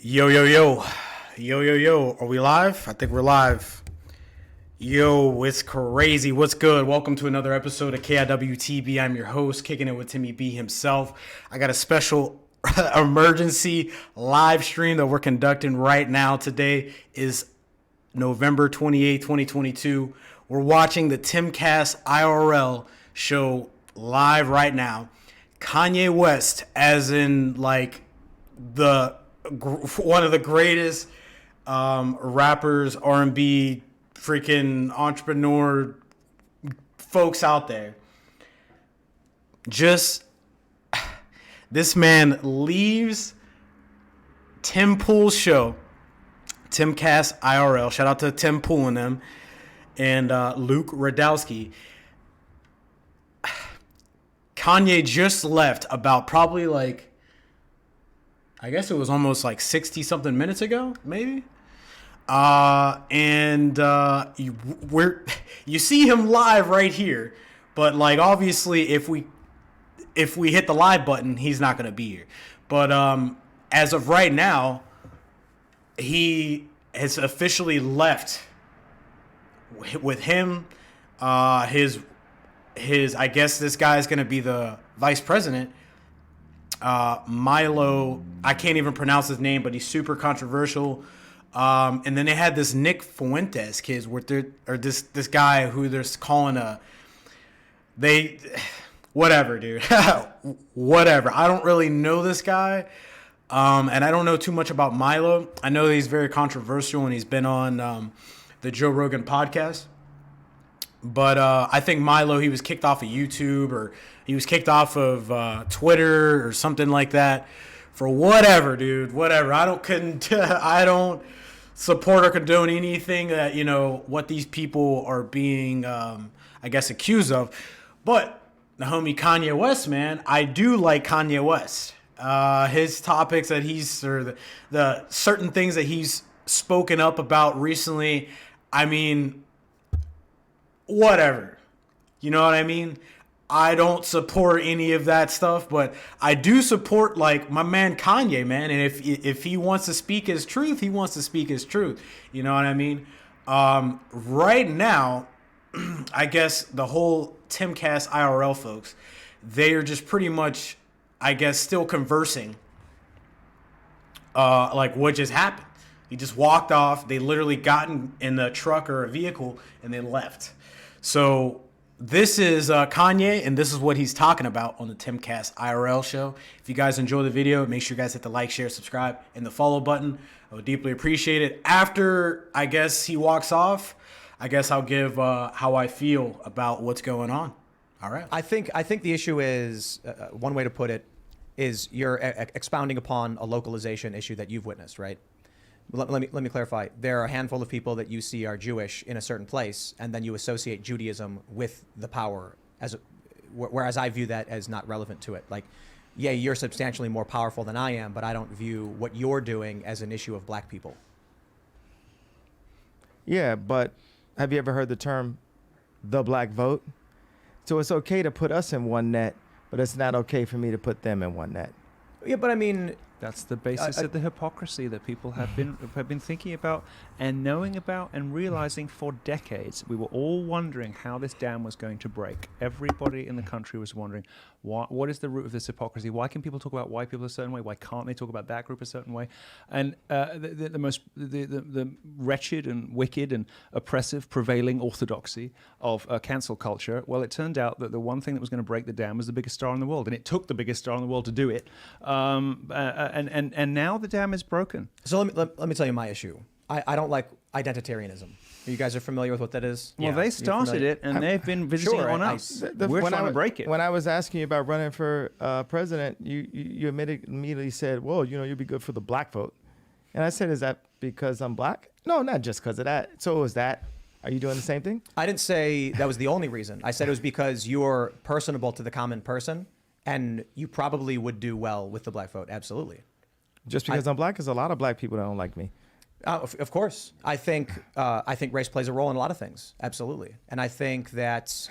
Yo, yo, yo. Yo, yo, yo. Are we live? I think we're live. Yo, it's crazy. What's good? Welcome to another episode of KIWTB. I'm your host, kicking it with Timmy B himself. I got a special emergency live stream that we're conducting right now. Today is November 28, 2022. We're watching the Timcastirl show live right now. Kanye West, as in like one of the greatest rappers, R&B, freaking entrepreneur folks out there. Just this man leaves Tim Pool's show, Timcastirl. Shout out to Tim Pool and them, and Luke Radowski. Kanye just left about probably like, I guess it was almost like 60 something minutes ago, maybe. You see him live right here, but like obviously if we hit the live button, he's not gonna be here. But as of right now, he has officially left. With him, his I guess this guy is gonna be the vice president. Milo, I can't even pronounce his name, but he's super controversial. And then they had this Nick Fuentes kid, this guy who they're calling whatever, dude. Whatever. I don't really know this guy. And I don't know too much about Milo. I know he's very controversial and he's been on the Joe Rogan podcast. But I think Milo, he was kicked off of YouTube, or he was kicked off of Twitter or something like that for whatever, dude. Whatever. I don't support or condone anything that, what these people are being, I guess, accused of. But the homie Kanye West, man, I do like Kanye West. His topics that the certain things that he's spoken up about recently, I mean, whatever. You know what I mean? I don't support any of that stuff, but I do support like my man Kanye, man. And if he wants to speak his truth, he wants to speak his truth. You know what I mean? Right now, I guess the whole Timcastirl folks, they are just pretty much, I guess, still conversing. Like what just happened? He just walked off. They literally got in the truck or a vehicle and they left. So this is Kanye, and this is what he's talking about on the Timcastirl show. If you guys enjoy the video, make sure you guys hit the like, share, subscribe, and the follow button. I would deeply appreciate it. After, I guess, he walks off, I guess I'll give how I feel about what's going on. All right. I think the issue is, one way to put it, is you're expounding upon a localization issue that you've witnessed, right? Let me clarify. There are a handful of people that you see are Jewish in a certain place, and then you associate Judaism with the power, whereas I view that as not relevant to it. Like, yeah, you're substantially more powerful than I am, but I don't view what you're doing as an issue of black people. Yeah, but have you ever heard the term the black vote? So it's okay to put us in one net, but it's not okay for me to put them in one net. Yeah, but I mean, that's the basis of the hypocrisy that people have been thinking about and knowing about and realizing for decades. We were all wondering how this dam was going to break. Everybody in the country was wondering, what is the root of this hypocrisy? Why can people talk about white people a certain way? Why can't they talk about that group a certain way? And the wretched and wicked and oppressive prevailing orthodoxy of cancel culture, well, it turned out that the one thing that was going to break the dam was the biggest star in the world, and it took the biggest star in the world to do it. And now the dam is broken. So let me tell you my issue. I don't like identitarianism. You guys are familiar with what that is? Well, they started it, and they've been visiting on us. We're trying to break it. When I was asking you about running for president, you immediately said, well, you'd be good for the black vote. And I said, is that because I'm black? No, not just because of that. So is that, are you doing the same thing? I didn't say that was the only reason. I said it was because you're personable to the common person, and you probably would do well with the black vote. Absolutely. Just because I'm black, there's a lot of black people that don't like me. Of course, I think race plays a role in a lot of things. Absolutely, and I think that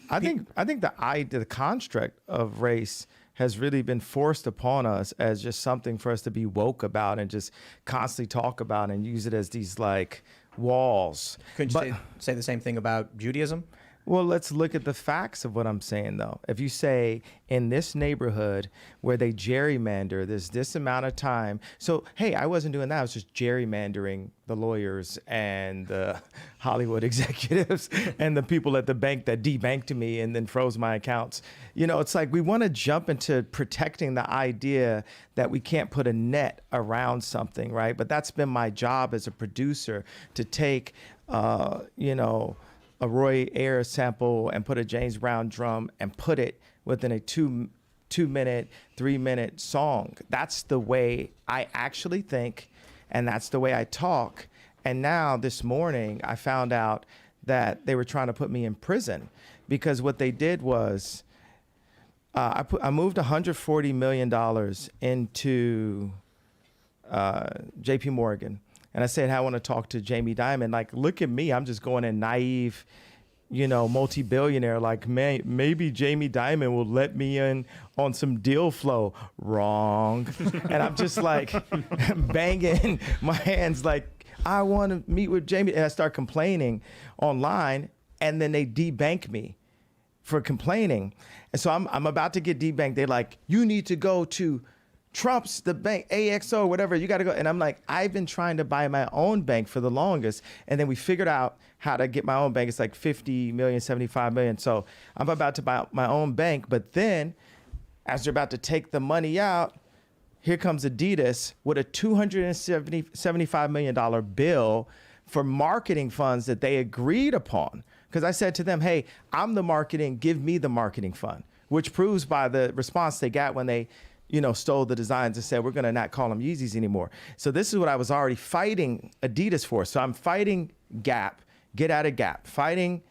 I think the construct of race has really been forced upon us as just something for us to be woke about and just constantly talk about and use it as these like walls. Couldn't you say the same thing about Judaism? Well, let's look at the facts of what I'm saying, though. If you say in this neighborhood where they gerrymander, there's this amount of time. So, hey, I wasn't doing that. I was just gerrymandering the lawyers and the Hollywood executives and the people at the bank that debanked me and then froze my accounts. You know, it's like we want to jump into protecting the idea that we can't put a net around something, right? But that's been my job as a producer, to take, a Roy Ayers sample and put a James Brown drum and put it within a 2-minute, 3-minute song. That's the way I actually think, and that's the way I talk. And now this morning I found out that they were trying to put me in prison because what they did was I moved $140 million into JP Morgan. And I said, I want to talk to Jamie Dimon. Like, look at me. I'm just going in naive, multi-billionaire. Like, maybe Jamie Dimon will let me in on some deal flow. Wrong. And I'm just like banging my hands like, I want to meet with Jamie. And I start complaining online. And then they debank me for complaining. And so I'm about to get debanked. They're like, you need to go to Trump's, the bank, AXO, whatever, you got to go. And I'm like, I've been trying to buy my own bank for the longest. And then we figured out how to get my own bank. It's like 50 million, 75 million. So I'm about to buy my own bank. But then as they're about to take the money out, here comes Adidas with a $275 million bill for marketing funds that they agreed upon. Because I said to them, hey, I'm the marketing, give me the marketing fund, which proves by the response they got when they stole the designs and said, we're going to not call them Yeezys anymore. So this is what I was already fighting Adidas for. So I'm fighting Gap, get out of Gap, fighting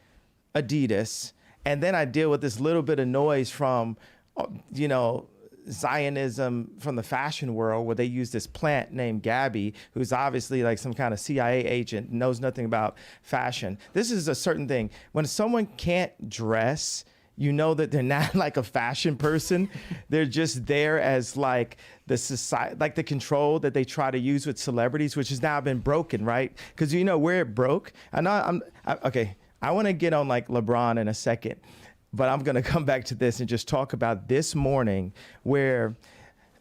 Adidas. And then I deal with this little bit of noise from, Zionism from the fashion world, where they use this plant named Gabby, who's obviously like some kind of CIA agent, knows nothing about fashion. This is a certain thing. When someone can't dress, you know that they're not like a fashion person. They're just there as like the society, like the control that they try to use with celebrities, which has now been broken, right? Because where it broke. Okay. I want to get on like LeBron in a second, but I'm going to come back to this and just talk about this morning where,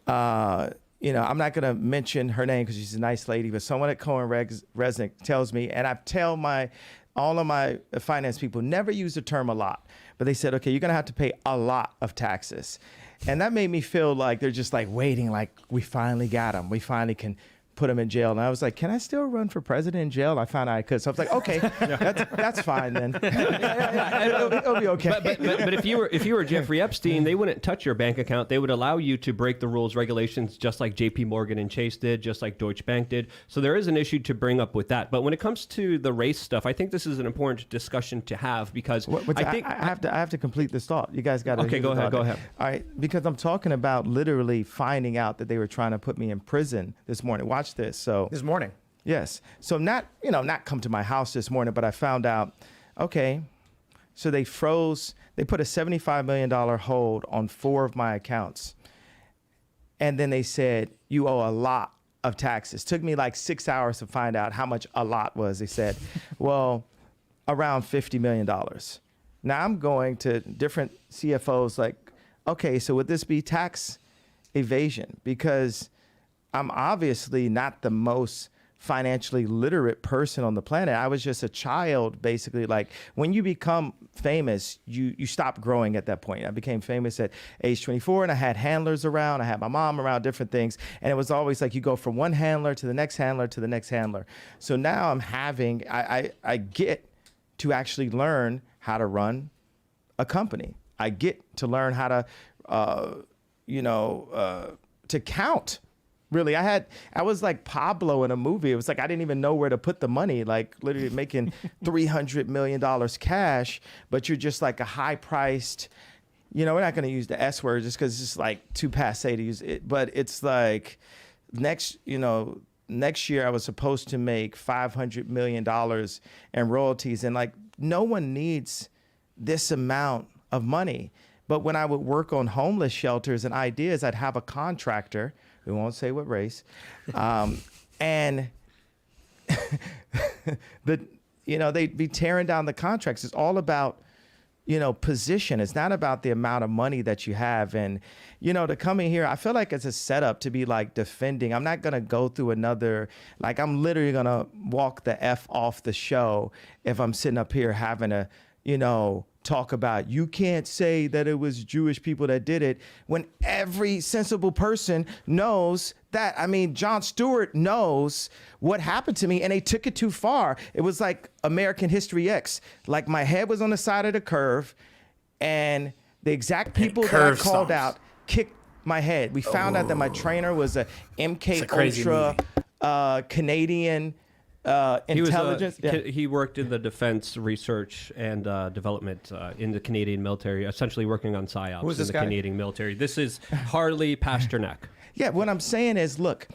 I'm not going to mention her name because she's a nice lady, but someone at Cohen Resnick tells me, and I tell all of my finance people, never use the term a lot. But they said, okay, you're going to have to pay a lot of taxes. And that made me feel like they're just like waiting, like we finally got them. We finally can put him in jail. And I was like, can I still run for president in jail? I found out I could. So I was like, okay, that's fine then. It'll be okay. But if you were Jeffrey Epstein, they wouldn't touch your bank account. They would allow you to break the rules, regulations, just like JP Morgan and Chase did, just like Deutsche Bank did. So there is an issue to bring up with that. But when it comes to the race stuff, I think this is an important discussion to have because I have to complete this thought. You guys got to. Okay, go ahead. Go ahead. All right, because I'm talking about literally finding out that they were trying to put me in prison this morning. Watch this. So this morning. Yes. So not come to my house this morning, but I found out, okay, so they put a $75 million hold on 4 of my accounts. And then they said, you owe a lot of taxes. Took me like 6 hours to find out how much a lot was. They said, well, around $50 million. Now I'm going to different CFOs like, okay, so would this be tax evasion? Because I'm obviously not the most financially literate person on the planet. I was just a child, basically. Like when you become famous, you stop growing at that point. I became famous at age 24 and I had handlers around. I had my mom around, different things. And it was always like you go from one handler to the next handler to the next handler. So now I get to actually learn how to run a company. I get to learn how to count. Really, I was like Pablo in a movie. It was like I didn't even know where to put the money, like literally making $300 million cash, but you're just like a high-priced, we're not going to use the S word just because it's like too passe to use it, but it's like next year I was supposed to make $500 million in royalties, and like no one needs this amount of money. But when I would work on homeless shelters and ideas, I'd have a contractor, we won't say what race, and they'd be tearing down the contracts. It's all about, position. It's not about the amount of money that you have. And, to come in here, I feel like it's a setup to be like defending. I'm not going to go through I'm literally going to walk the F off the show if I'm sitting up here having a, talk about, you can't say that it was Jewish people that did it when every sensible person knows that. I mean, Jon Stewart knows what happened to me, and they took it too far. It was like American History X. Like, my head was on the side of the curve, and the exact people that I called out kicked my head. We found out that my trainer was a MK Ultra Canadian intelligence. He worked in the defense research and development in the Canadian military, essentially working on psyops Who's this in the guy? Canadian military. This is Harley Pasternak. Yeah, what I'm saying is, look,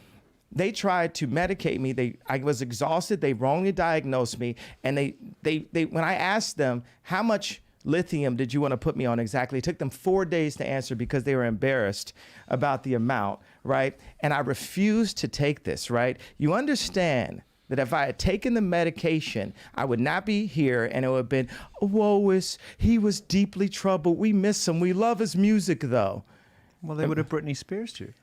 they tried to medicate me. I was exhausted. They wrongly diagnosed me, and they when I asked them how much lithium did you want to put me on exactly, it took them 4 days to answer because they were embarrassed about the amount, right? And I refused to take this, right? You understand that if I had taken the medication, I would not be here, and it would have been, he was deeply troubled. We miss him. We love his music, though. Well, they would have Britney Spears too.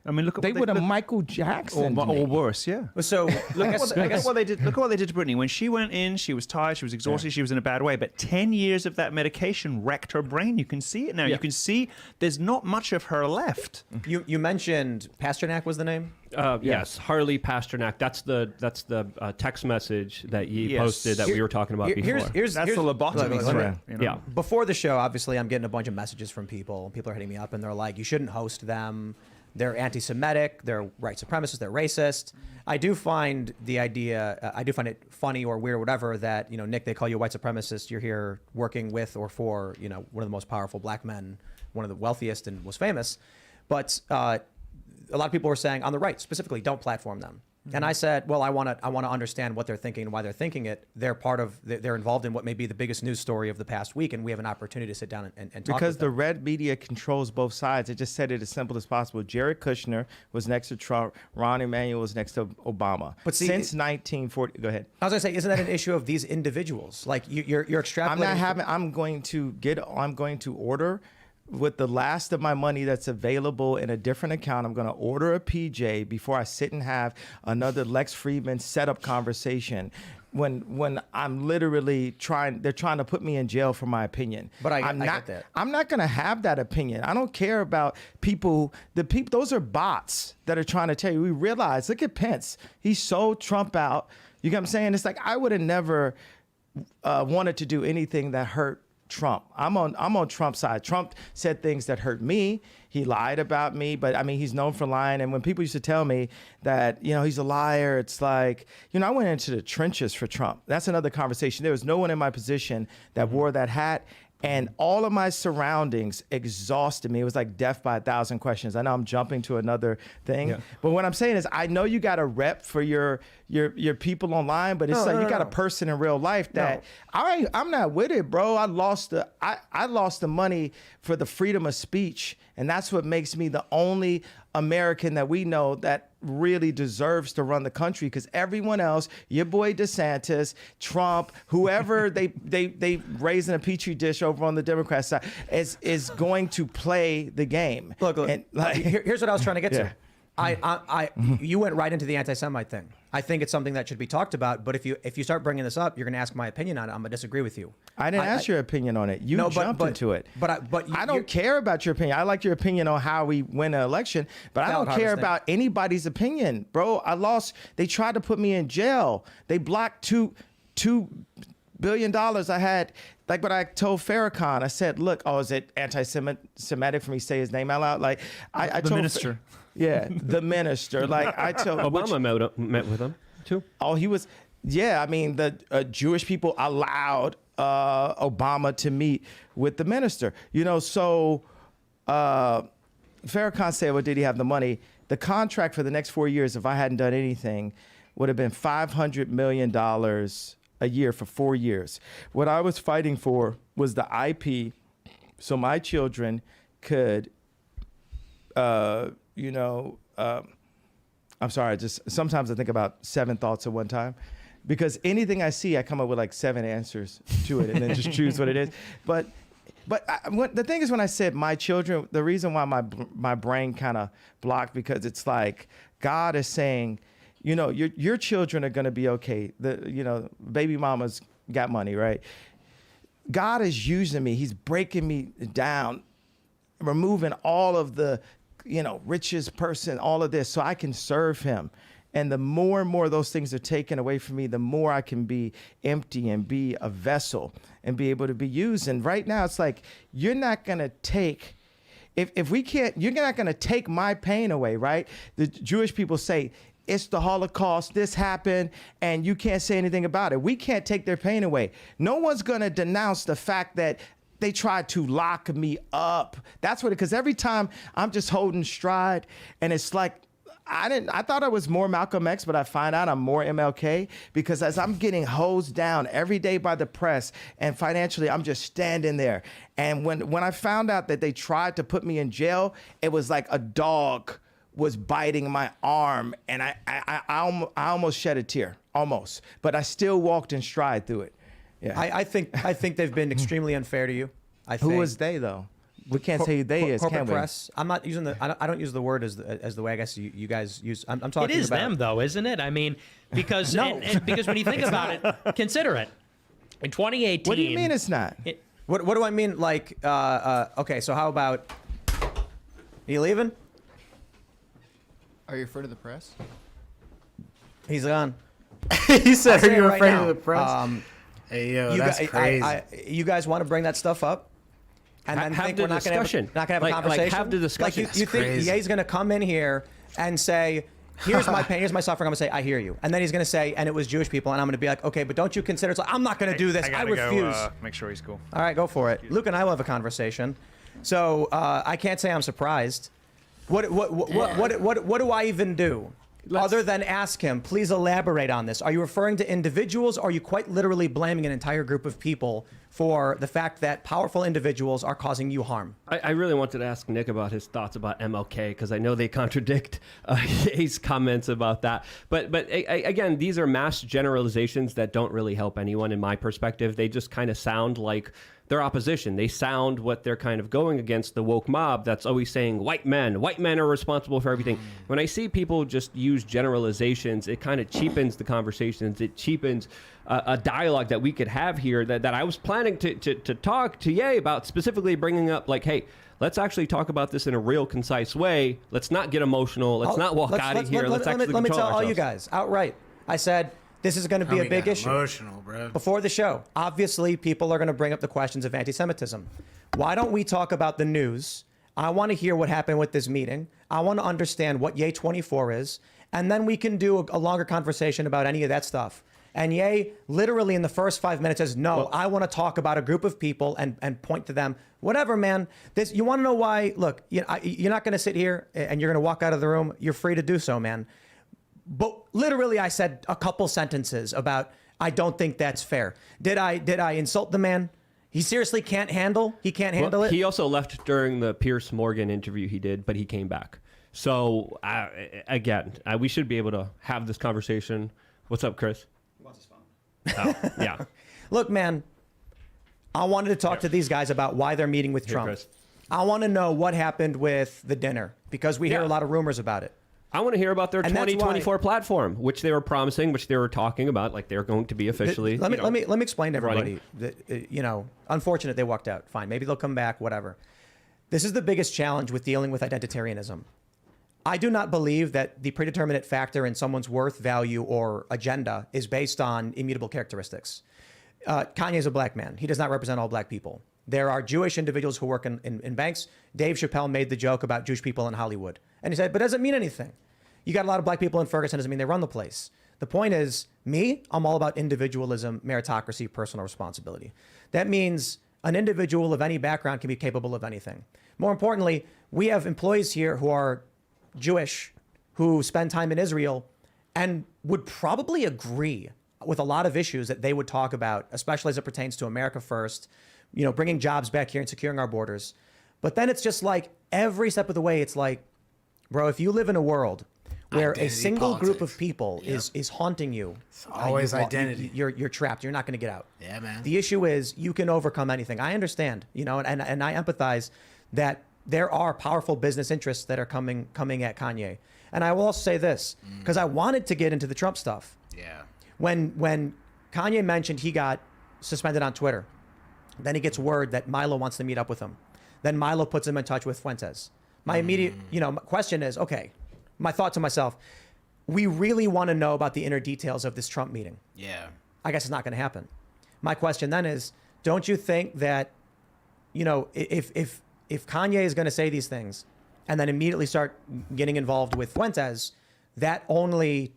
I mean, look at They would have Michael Jackson. or worse, yeah. So look, Look at what they did. Look at what they did to Britney. When she went in, she was tired, she was exhausted, she was in a bad way. But 10 years of that medication wrecked her brain. You can see it now. Yeah. You can see there's not much of her left. you mentioned Pasternak was the name. Yes, Harley Pasternak. That's the text message that you Yes. posted that we were talking about before. Here's That's the lobotomy let me- threat. You know? Yeah. Before the show, obviously, I'm getting a bunch of messages from people. People are hitting me up, and they're like, "You shouldn't host them. They're anti-Semitic. They're white supremacists. They're racist." I do find it funny or weird, or whatever, that Nick, they call you a white supremacist. You're here working with or for one of the most powerful black men, one of the wealthiest and most famous. But a lot of people were saying on the right specifically, don't platform them. And I said, well, I want to understand what they're thinking and why they're thinking it. They're they're involved in what may be the biggest news story of the past week, and we have an opportunity to sit down and talk. Because with the them. red media controls both sides. It just said it as simple as possible. Jared Kushner was next to Trump. Ron Emanuel was next to Obama. But see, since 1940, go ahead. I was going to say, isn't that an issue of these individuals? Like you're extrapolating. I'm going to order with the last of my money that's available in a different account. I'm going to order a PJ before I sit and have another Lex Friedman setup conversation. When I'm literally they're trying to put me in jail for my opinion. But I get that. I'm not going to have that opinion. I don't care about people. Those are bots that are trying to tell you. We realize, look at Pence. He sold Trump out. You get what I'm saying? It's like, I would have never wanted to do anything that hurt Trump. I'm on Trump's side. Trump said things that hurt me. He lied about me, but I mean, he's known for lying. And when people used to tell me that, he's a liar, it's like, I went into the trenches for Trump. That's another conversation. There was no one in my position that wore that hat. And all of my surroundings exhausted me. It was like death by 1,000 questions. I know I'm jumping to another thing, but what I'm saying is, I know you got a rep for your people online, but it's you got a person in real life that I'm not with it, bro. I lost the money for the freedom of speech, and that's what makes me the only American that we know that really deserves to run the country, because everyone else, your boy DeSantis, Trump, whoever they raise in a petri dish over on the Democrat side is going to play the game. Look, and, here's what I was trying to get to. Yeah. You went right into the anti-Semite thing. I think it's something that should be talked about. But if you start bringing this up, you're going to ask my opinion on it. I'm going to disagree with you. I didn't ask your opinion on it. You jumped into it. But I don't care about your opinion. I like your opinion on how we win an election, but I don't care about anybody's opinion, bro. I lost. They tried to put me in jail. They blocked $2 billion I had. Like what I told Farrakhan, I said, look, is it anti-Semitic for me to say his name out loud? Like I told minister. Yeah, the minister. Like I told Obama met with him too. Oh, he was. Yeah, I mean, the Jewish people allowed Obama to meet with the minister. So Farrakhan said, well, did he have the money? The contract for the next 4 years, if I hadn't done anything, would have been $500 million a year for 4 years. What I was fighting for was the IP so my children could, I'm sorry, just sometimes I think about 7 thoughts at one time, because anything I see, I come up with like 7 answers to it and then just choose what it is. But the thing is, when I said my children, the reason why my brain kind of blocked, because it's like God is saying, your children are going to be okay. Baby mama's got money, right? God is using me. He's breaking me down, removing all of the, richest person, all of this, so I can serve him. And the more and more those things are taken away from me, the more I can be empty and be a vessel and be able to be used. And right now, it's like, you're not going to take, if we can't, you're not going to take my pain away, right? The Jewish people say, it's the Holocaust, this happened, and you can't say anything about it. We can't take their pain away. No one's going to denounce the fact that they tried to lock me up. That's what, because every time I'm just holding stride, and it's like, I thought I was more Malcolm X, but I find out I'm more MLK, because as I'm getting hosed down every day by the press and financially, I'm just standing there. And when I found out that they tried to put me in jail, it was like a dog was biting my arm, and I almost shed a tear, almost, but I still walked in stride through it. Yeah. I think they've been extremely unfair to you. Who was they though? We can't say who they is, corporate can we? press. I'm not using I don't use the word as the way I guess you guys use. I'm talking It is about them, though, isn't it? I mean, because No. because when you think about it, consider it. In 2018, What do you mean it's not? What do I mean? Like, okay, so how about, are you leaving? Are you afraid of the press? He's gone. He said, I'll "Are say you it right afraid now. of the press?" Hey, yo, You that's guys, crazy. you guys want to bring that stuff up, and then Have think the we're not going to discussion. have a Like, conversation. have the discussion. Like you think crazy. Ye's going to come in here and say, "Here's my pain, here's my suffering." I'm going to say, "I hear you," and then he's going to say, "And it was Jewish people," and I'm going to be like, "Okay, but don't you consider?" It's like, I'm not going to do this. I gotta refuse. Go, make sure he's cool. All right, go for it. Luke and I will have a conversation. So I can't say I'm surprised. What do I even do? Other than ask him, please elaborate on this. Are you referring to individuals, or are you quite literally blaming an entire group of people for the fact that powerful individuals are causing you harm? I really wanted to ask Nick about his thoughts about MLK, because I know they contradict his comments about that. But again, these are mass generalizations that don't really help anyone in my perspective. They just kind of sound like their opposition. They sound what they're kind of going against, the woke mob that's always saying white men are responsible for everything. When I see people just use generalizations, it kind of cheapens the conversations. It cheapens a dialogue that we could have here that I was planning to talk to Ye about, specifically bringing up like, hey, let's actually talk about this in a real concise way. Let's not get emotional. Let's not walk out of here. Let's actually let me control tell all you ourselves. guys outright. I said, this is going to be a big issue. Emotional, bro. Before the show, obviously, people are going to bring up the questions of anti-Semitism. Why don't we talk about the news? I want to hear what happened with this meeting. I want to understand what Ye 24 is, and then we can do a longer conversation about any of that stuff. And Ye literally in the first 5 minutes says, no, I want to talk about a group of people and point to them. Whatever, man. This, you want to know why? Look, you're not going to sit here and you're going to walk out of the room. You're free to do so, man. But literally, I said a couple sentences about, I don't think that's fair. Did I insult the man? He seriously can't handle? He can't handle it? He also left during the Pierce Morgan interview he did, but he came back. So, again, we should be able to have this conversation. What's up, Chris? He wants his phone. Oh, yeah. Look, man, I wanted to talk to these guys about why they're meeting with Trump. Chris. I want to know what happened with the dinner, because we hear a lot of rumors about it. I want to hear about their And that's 2024 platform, which they were promising, which they were talking about, like they're going to be officially. Let me explain to everybody. running. That, unfortunate they walked out. Fine, maybe they'll come back. Whatever. This is the biggest challenge with dealing with identitarianism. I do not believe that the predeterminate factor in someone's worth, value, or agenda is based on immutable characteristics. Kanye is a black man. He does not represent all black people. There are Jewish individuals who work in banks. Dave Chappelle made the joke about Jewish people in Hollywood. And he said, but it doesn't mean anything. You got a lot of black people in Ferguson, doesn't mean they run the place. The point is, I'm all about individualism, meritocracy, personal responsibility. That means an individual of any background can be capable of anything. More importantly, we have employees here who are Jewish, who spend time in Israel, and would probably agree with a lot of issues that they would talk about, especially as it pertains to America First, bringing jobs back here and securing our borders. But then it's just like every step of the way, it's like, bro, if you live in a world where Identity a single group politics. of people is haunting you, always you've lo- identity. You're trapped. You're not going to get out. Yeah, man. The issue is you can overcome anything. I understand, and I empathize that there are powerful business interests that are coming at Kanye. And I will also say this, because I wanted to get into the Trump stuff. Yeah. When Kanye mentioned he got suspended on Twitter, then he gets word that Milo wants to meet up with him. Then Milo puts him in touch with Fuentes. My immediate, question is, okay, my thought to myself, we really want to know about the inner details of this Trump meeting. Yeah. I guess it's not going to happen. My question then is, don't you think that, if Kanye is going to say these things and then immediately start getting involved with Fuentes, that only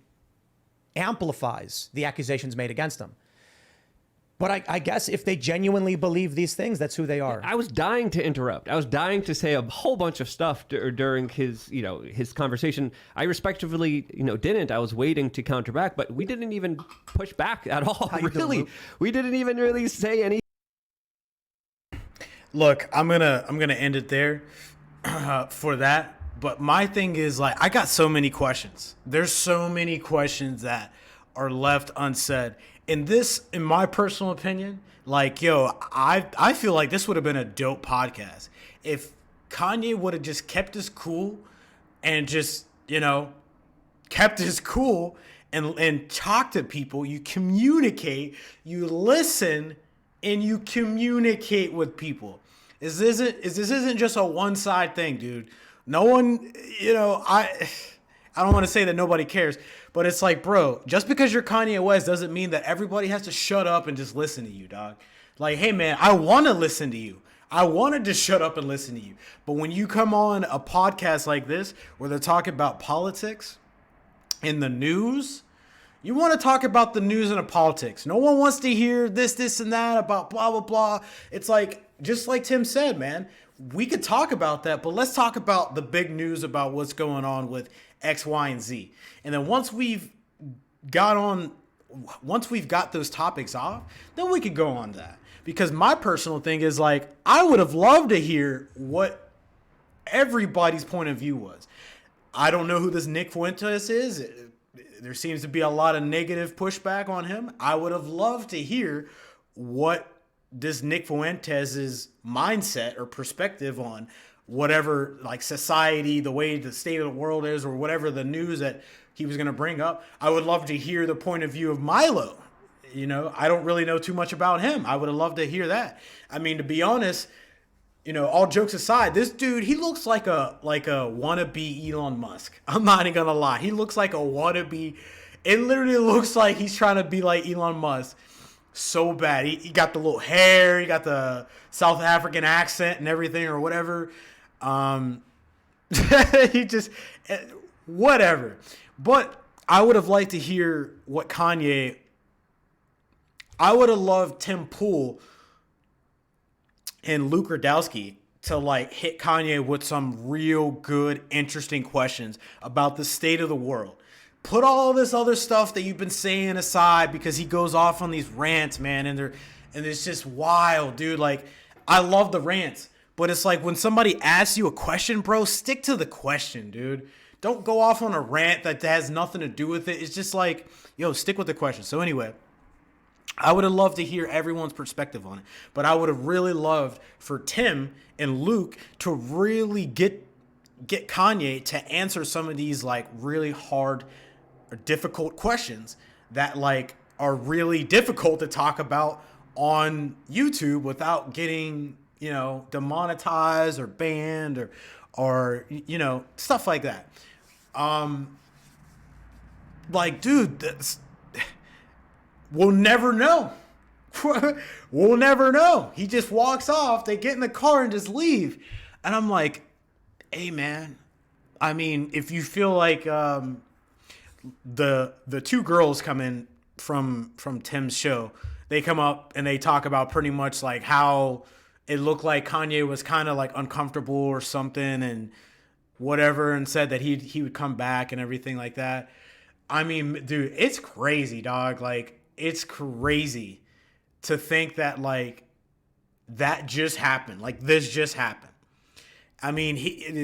amplifies the accusations made against him? But I guess if they genuinely believe these things, that's who they are. I was dying to interrupt. I was dying to say a whole bunch of stuff during his, his conversation. I respectively, didn't. I was waiting to counter back, but we didn't even push back at all. How you doing, Really, Luke? we didn't even really say any. Look, I'm gonna end it there for that. But my thing is, like, I got so many questions. There's so many questions that are left unsaid. In my personal opinion, like, I feel like this would have been a dope podcast if Kanye would have just kept his cool and just, kept his cool and talk to people. You communicate, you listen, and you communicate with people. This isn't just a one-side thing, dude. No one, I don't want to say that nobody cares, but it's like, bro, just because you're Kanye West doesn't mean that everybody has to shut up and just listen to you, dog. Like, hey, man, I want to listen to you. I wanted to shut up and listen to you. But when you come on a podcast like this where they're talking about politics and the news, you want to talk about the news and the politics. No one wants to hear this, and that about blah, blah, blah. It's like, just like Tim said, man, we could talk about that, but let's talk about the big news about what's going on with X, Y, and Z. And then once we've got those topics off, then we could go on that. Because my personal thing is, like, I would have loved to hear what everybody's point of view was. I don't know who this Nick Fuentes is. There seems to be a lot of negative pushback on him. I would have loved to hear what this Nick Fuentes' mindset or perspective on whatever, like, society, the way the state of the world is, or whatever the news that he was going to bring up. I would love to hear the point of view of Milo. I don't really know too much about him. I would have loved to hear that. I mean, to be honest, all jokes aside, this dude, he looks like a wannabe Elon Musk. I'm not even gonna lie. He looks like a wannabe. It literally looks like he's trying to be like Elon Musk so bad. He got the little hair, he got the South African accent and everything or whatever. He just, whatever. But I would have liked to hear what Kanye, I would have loved Tim Pool and Luke Radowski to, like, hit Kanye with some real good, interesting questions about the state of the world. Put all this other stuff that you've been saying aside, because he goes off on these rants, man, and it's just wild, dude. Like, I love the rants, but it's like when somebody asks you a question, bro, stick to the question, dude. Don't go off on a rant that has nothing to do with it. It's just like, stick with the question. So anyway, I would have loved to hear everyone's perspective on it, but I would have really loved for Tim and Luke to really get Kanye to answer some of these, like, really hard or difficult questions that, like, are really difficult to talk about on YouTube without getting, demonetized or banned or stuff like that. Like, dude, we'll never know. We'll never know. He just walks off. They get in the car and just leave. And I'm like, hey, man, I mean, if you feel like the two girls come in from Tim's show, they come up and they talk about pretty much like how it looked like Kanye was kind of like uncomfortable or something and whatever, and said that he would come back and everything like that. I mean, dude, it's crazy, dog. Like, it's crazy to think that, like, that just happened. Like, this just happened. I mean,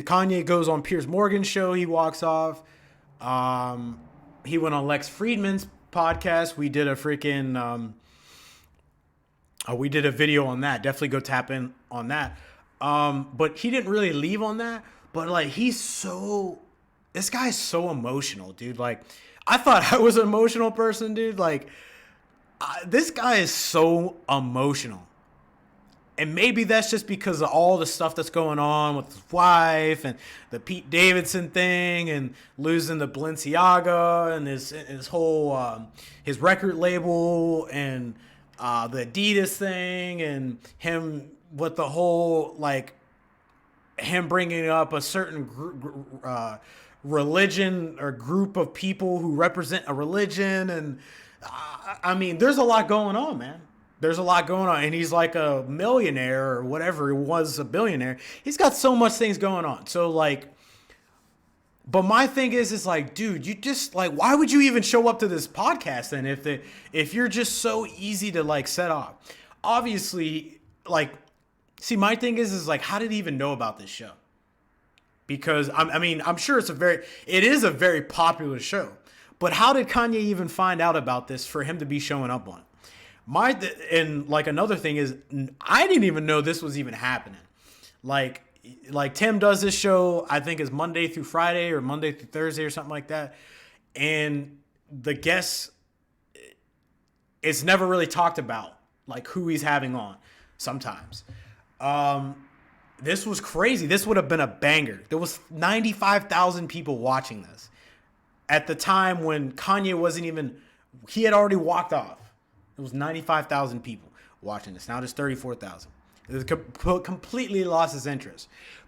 Kanye goes on Piers Morgan's show. He walks off. He went on Lex Friedman's podcast. We did a freaking... we did a video on that. Definitely go tap in on that. But he didn't really leave on that. But, like, this guy's so emotional, dude. Like, I thought I was an emotional person, dude. Like, this guy is so emotional. And maybe that's just because of all the stuff that's going on with his wife and the Pete Davidson thing and losing the Balenciaga and his whole his record label and the Adidas thing and him with the whole, like, him bringing up a certain religion or group of people who represent a religion. And I mean, there's a lot going on, man. There's a lot going on. And he's like a millionaire or whatever. He was a billionaire. He's got so much things going on. So, like, but my thing is like, dude, you just, like, why would you even show up to this podcast then if you're just so easy to, like, set off? Obviously, like, see, my thing is like, how did he even know about this show? Because I mean, I'm sure it is a very popular show, but how did Kanye even find out about this for him to be showing up on it? And like, another thing is, I didn't even know this was even happening. Like Tim does this show, I think is Monday through Friday or Monday through Thursday or something like that. And the guests, it's never really talked about, like, who he's having on sometimes. This was crazy. This would have been a banger. There was 95,000 people watching this at the time when Kanye he had already walked off. It was 95,000 people watching this. Now there's 34,000. It completely lost his interest.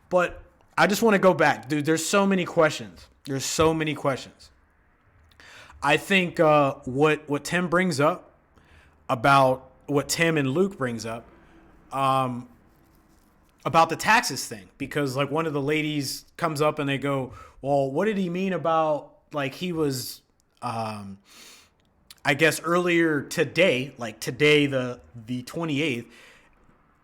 But I just want to go back. Dude, there's so many questions. There's so many questions. I think what Tim brings up about what Tim and Luke brings up about the taxes thing. Because, like, one of the ladies comes up and they go, well, what did he mean about, like, he was... I guess earlier today, like today, the 28th,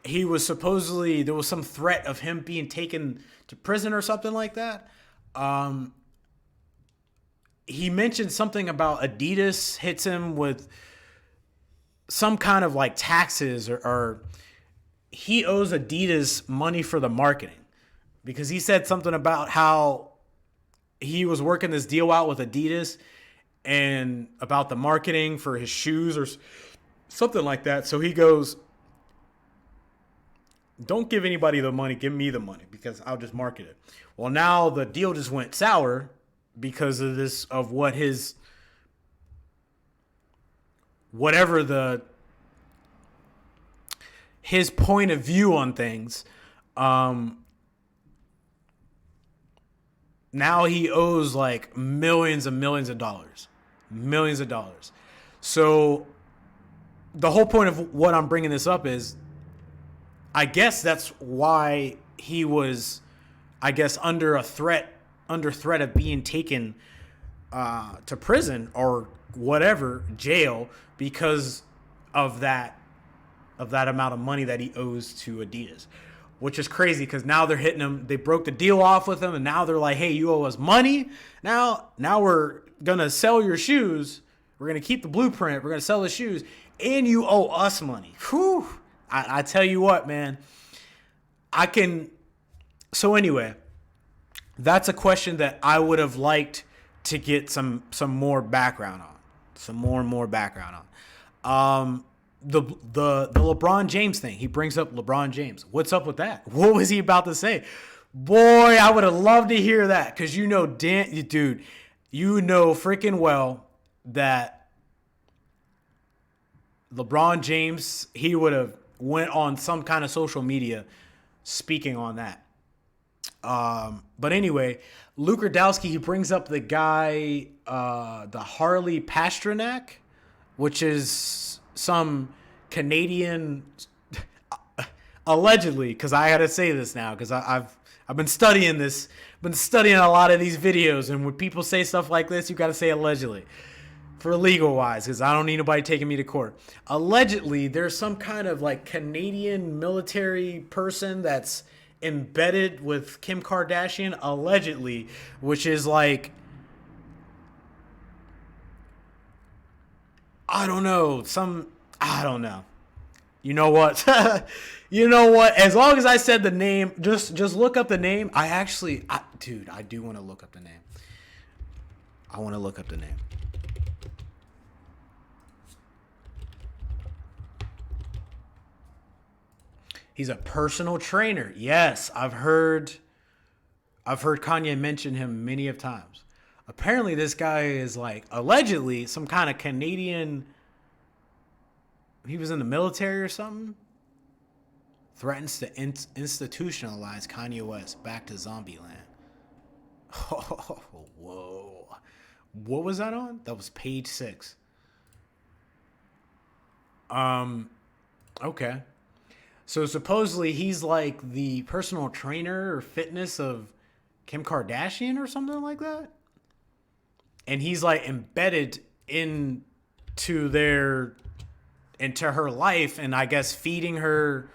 he was supposedly, there was some threat of him being taken to prison or something like that. He mentioned something about Adidas hits him with some kind of, like, taxes or he owes Adidas money for the marketing, because he said something about how he was working this deal out with Adidas and about the marketing for his shoes or something like that. So he goes, don't give anybody the money, give me the money, because I'll just market it. Well, now the deal just went sour because of this, of what his, whatever his point of view on things. Now he owes, like, millions and millions of dollars. Millions of dollars. So the whole point of what I'm bringing this up is, I guess that's why he was, I guess, under threat of being taken to prison or whatever, jail, because of that amount of money that he owes to Adidas. Which is crazy, because now they're hitting him. They broke the deal off with him, and now they're like, hey, you owe us money. Now we're going to sell your shoes. We're going to keep the blueprint. We're going to sell the shoes. And you owe us money. Whew. I tell you what, man. So anyway, that's a question that I would have liked to get some more background on. Some more background on. The LeBron James thing. He brings up LeBron James. What's up with that? What was he about to say? Boy, I would have loved to hear that, because dude, you know freaking well that LeBron James, he would have went on some kind of social media speaking on that. But anyway, Luke Radowski, he brings up the guy, the Harley Pasternak, which is some Canadian, allegedly, because I got to say this now, because I've been studying this, a lot of these videos, and when people say stuff like this, you got to say allegedly. for legal wise, because I don't need nobody taking me to court. Allegedly, there's some kind of like Canadian military person that's embedded with Kim Kardashian, allegedly, which is like, I don't know. I don't know. You know what? You know what? As long as I said the name, just look up the name. Dude, I do want to look up the name. I want to look up the name. He's a personal trainer. Yes, I've heard Kanye mention him many of times. Apparently, this guy is like allegedly some kind of Canadian. He was in the military or something. Threatens to institutionalize Kanye West back to zombie land. Oh, whoa. What was that on? That was page 6. Okay. So supposedly he's like the personal trainer or fitness of Kim Kardashian or something like that. And he's like embedded into her life, and I guess feeding her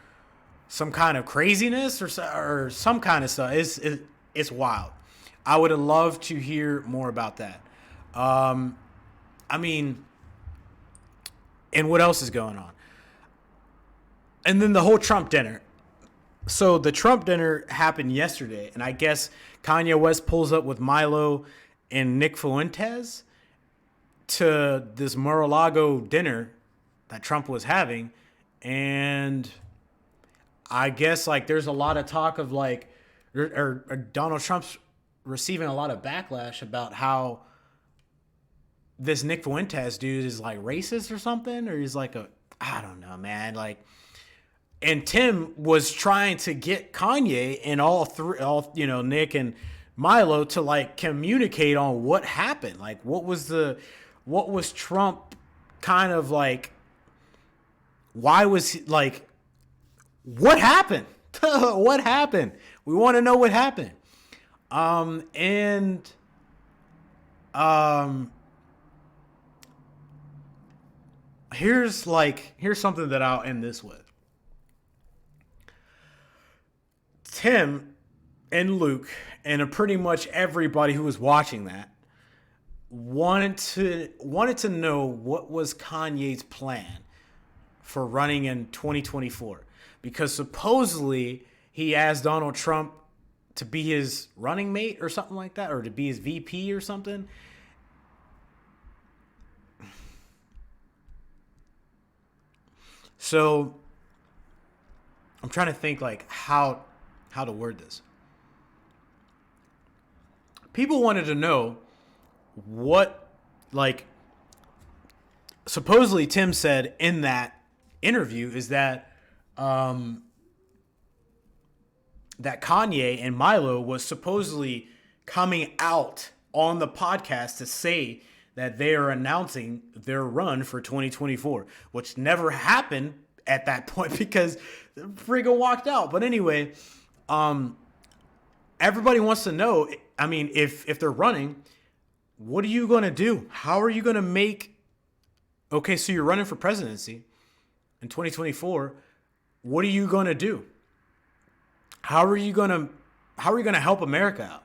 some kind of craziness or some kind of stuff. It's wild. I would have loved to hear more about that. I mean, and what else is going on? And then the whole Trump dinner. So the Trump dinner happened yesterday, and I guess Kanye West pulls up with Milo and Nick Fuentes to this Mar-a-Lago dinner that Trump was having. And I guess like there's a lot of talk of like, or Donald Trump's receiving a lot of backlash about how this Nick Fuentes dude is like racist or something, or he's like I don't know, man. Like, and Tim was trying to get Kanye and all Nick and Milo to like communicate on what happened. Like, what was Trump kind of like, why was he like, what happened? What happened? We want to know what happened. Here's something that I'll end this with. Tim and Luke and pretty much everybody who was watching that wanted to know what was Kanye's plan for running in 2024, because supposedly he asked Donald Trump to be his running mate or something like that, or to be his VP or something. So I'm trying to think like how to word this. People wanted to know what, like, supposedly Tim said in that interview is that that Kanye and Milo was supposedly coming out on the podcast to say that they are announcing their run for 2024, which never happened at that point because friggin' walked out. But anyway, everybody wants to know, I mean, if they're running, what are you going to do? How are you going to make, okay, so you're running for presidency in 2024. What are you going to do? How are you going to help America out?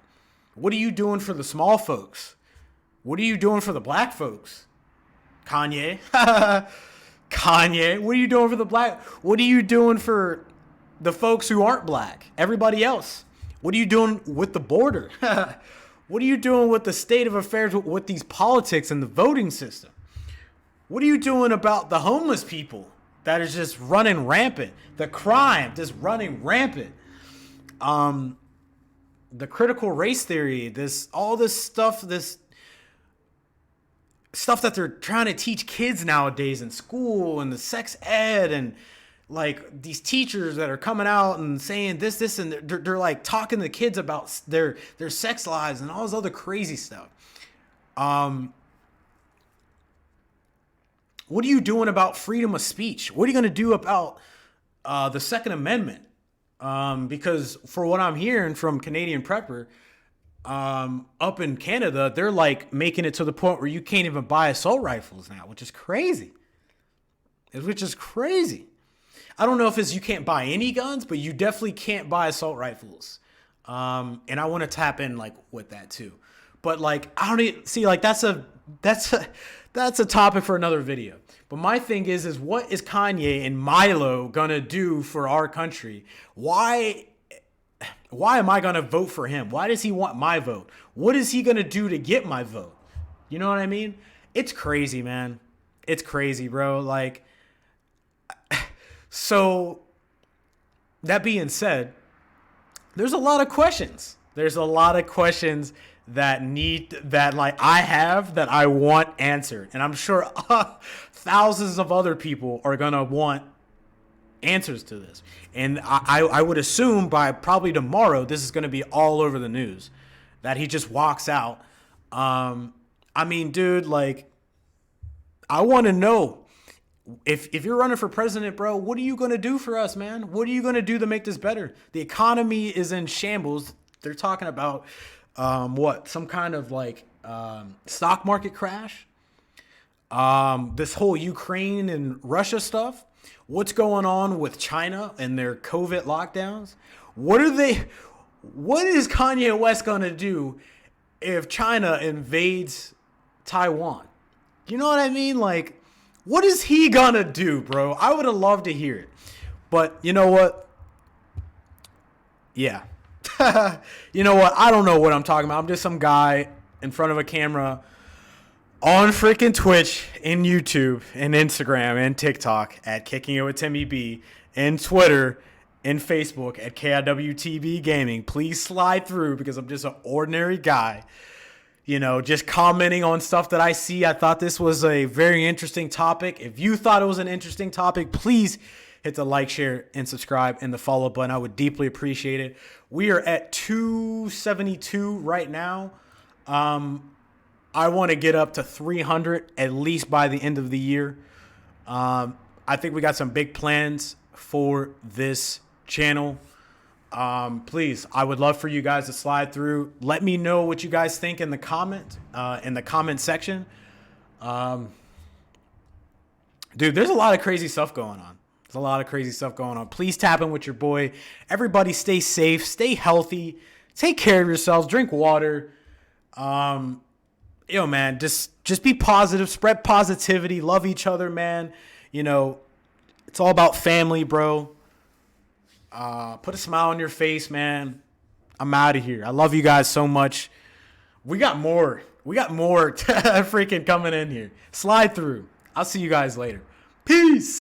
What are you doing for the small folks? What are you doing for the black folks? Kanye. Kanye, what are you doing for the black? What are you doing for the folks who aren't black? Everybody else. What are you doing with the border? What are you doing with the state of affairs with these politics and the voting system? What are you doing about the homeless people that is just running rampant? The crime just running rampant. The critical race theory, all this stuff that they're trying to teach kids nowadays in school, and the sex ed, and like these teachers that are coming out and saying this, and they're like talking to kids about their sex lives and all this other crazy stuff. What are you doing about freedom of speech? What are you going to do about the Second Amendment? Because for what I'm hearing from Canadian Prepper, up in Canada, they're like making it to the point where you can't even buy assault rifles now, which is crazy. Which is crazy. I don't know if it's you can't buy any guns, but you definitely can't buy assault rifles. And I want to tap in like with that too. But like I don't even see like that's a topic for another video. But my thing is what is Kanye and Milo gonna do for our country? Why am I gonna vote for him? Why does he want my vote? What is he gonna do to get my vote? You know what I mean? It's crazy, man. It's crazy, bro. Like, so that being said, there's a lot of questions. There's a lot of questions that like I have that I want answered. And I'm sure thousands of other people are going to want answers to this. And I would assume by probably tomorrow, this is going to be all over the news that he just walks out. I mean, dude, like, I want to know if you're running for president, bro, what are you going to do for us, man? What are you going to do to make this better? The economy is in shambles. They're talking about some kind of like stock market crash. This whole Ukraine and Russia stuff. What's going on with China and their COVID lockdowns? What is Kanye West going to do if China invades Taiwan? You know what I mean? Like, what is he going to do, bro? I would have loved to hear it. But you know what? Yeah. You know what? I don't know what I'm talking about. I'm just some guy in front of a camera on freaking Twitch and YouTube and Instagram and TikTok at Kicking It with Timmy B and Twitter and Facebook at KIWTB Gaming. Please slide through because I'm just an ordinary guy, you know, just commenting on stuff that I see. I thought this was a very interesting topic. If you thought it was an interesting topic, please hit the like, share, and subscribe and the follow button. I would deeply appreciate it. We are at 272 right now. I want to get up to 300 at least by the end of the year. I think we got some big plans for this channel. Please, I would love for you guys to slide through. Let me know what you guys think in the comment section. Dude, there's a lot of crazy stuff going on. There's a lot of crazy stuff going on. Please tap in with your boy. Everybody stay safe, stay healthy, take care of yourselves, drink water. Man, just be positive, spread positivity, love each other, man. You know, it's all about family, bro. Put a smile on your face, man. I'm out of here. I love you guys so much. We got more freaking coming in here. Slide through. I'll see you guys later. Peace.